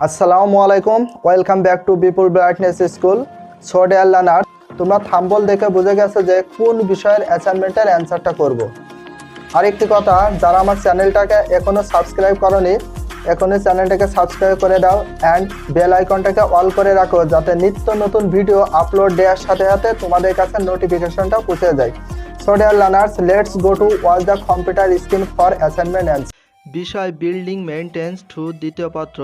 আসসালামু আলাইকুম, welcome back to Bipul brightness school. So dear learner, তোমরা থাম্বনেল দেখে বুঝে গেছো যে কোন বিষয়ের অ্যাসাইনমেন্টের অ্যান্সারটা করব। আরেকটি কথা, যারা আমার চ্যানেলটাকে এখনো সাবস্ক্রাইব করনি, এখনই চ্যানেলটাকে সাবস্ক্রাইব করে দাও অ্যান্ড বেল আইকনটাকে অল করে রাখো, যাতে নিত্য নতুন ভিডিও আপলোড দেওয়ার সাথে সাথে তোমাদের কাছে নোটিফিকেশনটা পৌঁছে যায়। So dear learners, let's go to watch the computer screen for assignment answer. বিষয় বিল্ডিং মেইনটেন্যান্স-2 দ্বিতীয় পত্র,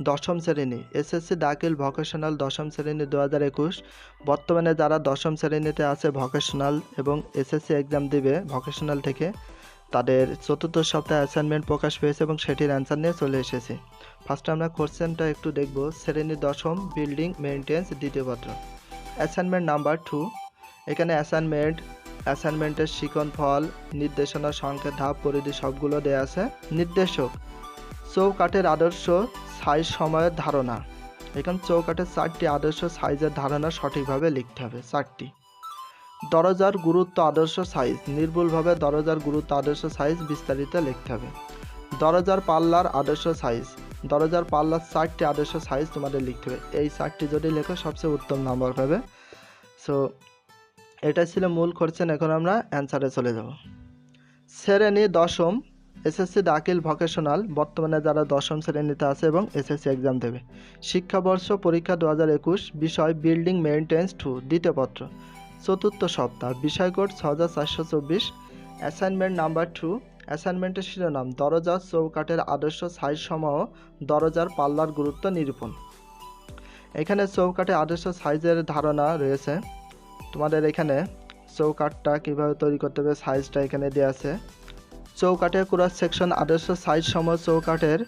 দশম শ্রেণী, এসএসসি দাখিল ভোকেশনাল দশম শ্রেণী 2021। বর্তমানে যারা দশম শ্রেণীতে আছে ভোকেশনাল এবং এসএসসি এক্সাম দেবে ভোকেশনাল থেকে, তাদের চতুর্থ সপ্তাহে অ্যাসাইনমেন্ট প্রকাশ পেয়েছে এবং সেটির অ্যান্সার নিয়ে চলে এসেছি। ফার্স্টে আমরা কোশ্চেনটা একটু দেখব। শ্রেণী দশম, বিল্ডিং মেইনটেন্যান্স দ্বিতীয় পত্র, অ্যাসাইনমেন্ট নাম্বার 2। এখানে অ্যাসাইনমেন্টের শিখন, ফল, নির্দেশনা, সংখ্যা, ধাপ, পরিধি সবগুলো দেওয়া আছে। নির্দেশক: চৌকাঠের আদর্শ সাইজ সময়ের ধারণা। এখানে চৌকাঠের 4টি আদর্শ সাইজের ধারণা সঠিকভাবে লিখতে হবে, 4টি। দরজার গুরুত্ব আদর্শ সাইজ, নির্ভুলভাবে দরজার গুরুত্ব আদর্শ সাইজ বিস্তারিত লিখতে হবে। দরজার পাল্লার আদর্শ সাইজ, দরজার পাল্লার 4টি আদর্শ সাইজ তোমাদের লিখতে হবে। এই 4টি যদি লেখো সবচেয়ে উত্তম নাম্বার পাবে। সো এটা ছিল মূল কোশ্চেন। এখন আমরা অ্যান্সারে চলে যাব। শ্রেণী দশম, এসএসসি দাখিল ভোকেশনাল, বর্তমানে যারা দশম শ্রেণীতে আছে এবং এসএসসি এক্সাম দেবে। শিক্ষাবর্ষ পরীক্ষা 2021। বিষয় বিল্ডিং মেইনটেন্যান্স-2 দ্বিতীয় পত্র, চতুর্থ সপ্তাহ। বিষয় কোড 6424। Assignment number 2। অ্যাসাইনমেন্টের শিরোনাম: দরজা চৌকাঠের আদর্শ সাইজ সমূহ, দরজার পাল্লার গুরুত্ব নিরূপণ। এখানে চৌকাঠে আদর্শ সাইজের ধারণা রয়েছে। তোমাদের এখানে চৌকাঠটা কীভাবে তৈরি করতে হবে সাইজটা এখানে দেওয়া আছে। চৌকাঠের ক্রস সেকশন আদর্শ সাইজ সময় চৌকাঠের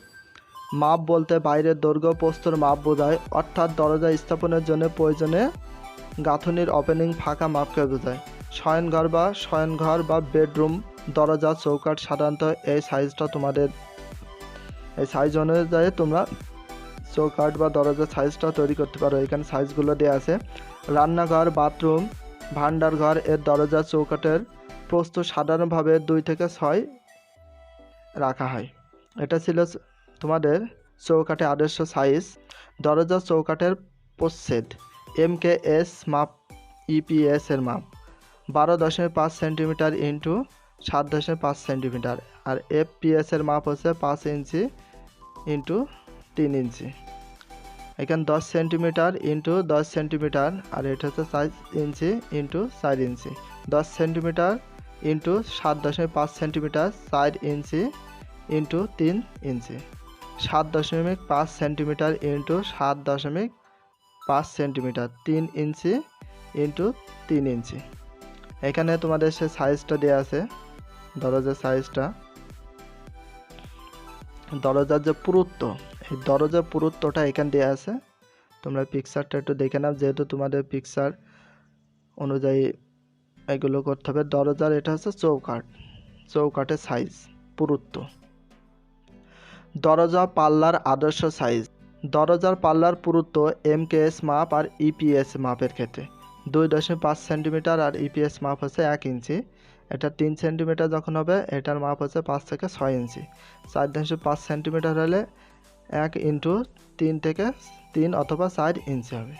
মাপ বলতে বাইরের দৈর্ঘ্য প্রস্থর মাপ বোঝায়, অর্থাৎ দরজা স্থাপনের জন্য প্রয়োজনীয় গাঁথুনির ওপেনিং ফাঁকা মাপকে বোঝায়। শয়নঘর বা বেডরুম দরজা চৌকাঠ সাধারণত এই সাইজটা তোমাদের এই সাইজ অনুযায়ী তোমরা চৌকাঠ বা দরজার সাইজটা তৈরি করতে পারো। এখানে সাইজগুলো দেওয়া আছে। রান্নাঘর, বাথরুম, ভান্ডারঘর এর দরজা চৌকাঠের প্রস্থ সাধারণভাবে 2 থেকে 6 রাখা হয়। এটা ছিল তোমাদের চৌকাঠে আদর্শ সাইজ। দরজা চৌকাঠের প্রচ্ছেদ MKS মাপ, EPS এর মাপ 12.5 সেন্টিমিটার ইন্টু 7.5 সেন্টিমিটার, আর FPS এর মাপ হচ্ছে 5 ইঞ্চি ইন্টু 3 ইঞ্চি। এখানে 10 সেন্টিমিটার ইন্টু 10 সেন্টিমিটার, আর এটা হচ্ছে 4 ইঞ্চি ইন্টু 4 ইঞ্চি। 10 সেন্টিমিটার ইন্টু 7.5 সেন্টিমিটার, 4 ইঞ্চি ইন্টু 3 ইঞ্চি। 7.5 সেন্টিমিটার ইন্টু 7.5 সেন্টিমিটার, 3 ইঞ্চি ইন্টু 3 ইঞ্চি। এখানে তোমাদের সে সাইজটা দেওয়া আছে, দরজার সাইজটা। দরজার যে পুরুত্ব, এই দরজার পুরুত্বটা এখানে দেওয়া আছে। তোমরা পিকচারটা একটু দেখে নাও, যেহেতু তোমাদের পিকচার অনুযায়ী এগুলো করতে হবে। দরজার এটা হচ্ছে চৌকাঠের সাইজ, পুরুত্ব। দরজা পাল্লার আদর্শ সাইজ, দরজার পাল্লার পুরুত্ব MKS মাপ আর EPS মাপের ক্ষেত্রে 2.5 সেন্টিমিটার, আর EPS মাপ হচ্ছে 1 ইঞ্চি। এটা 3 সেন্টিমিটার যখন হবে, এটার মাপ হচ্ছে 5 থেকে 6 ইঞ্চি। 4.5 সেন্টিমিটার হলে 1 ইন্টু 3 থেকে 3 অথবা 4 ইঞ্চি হবে।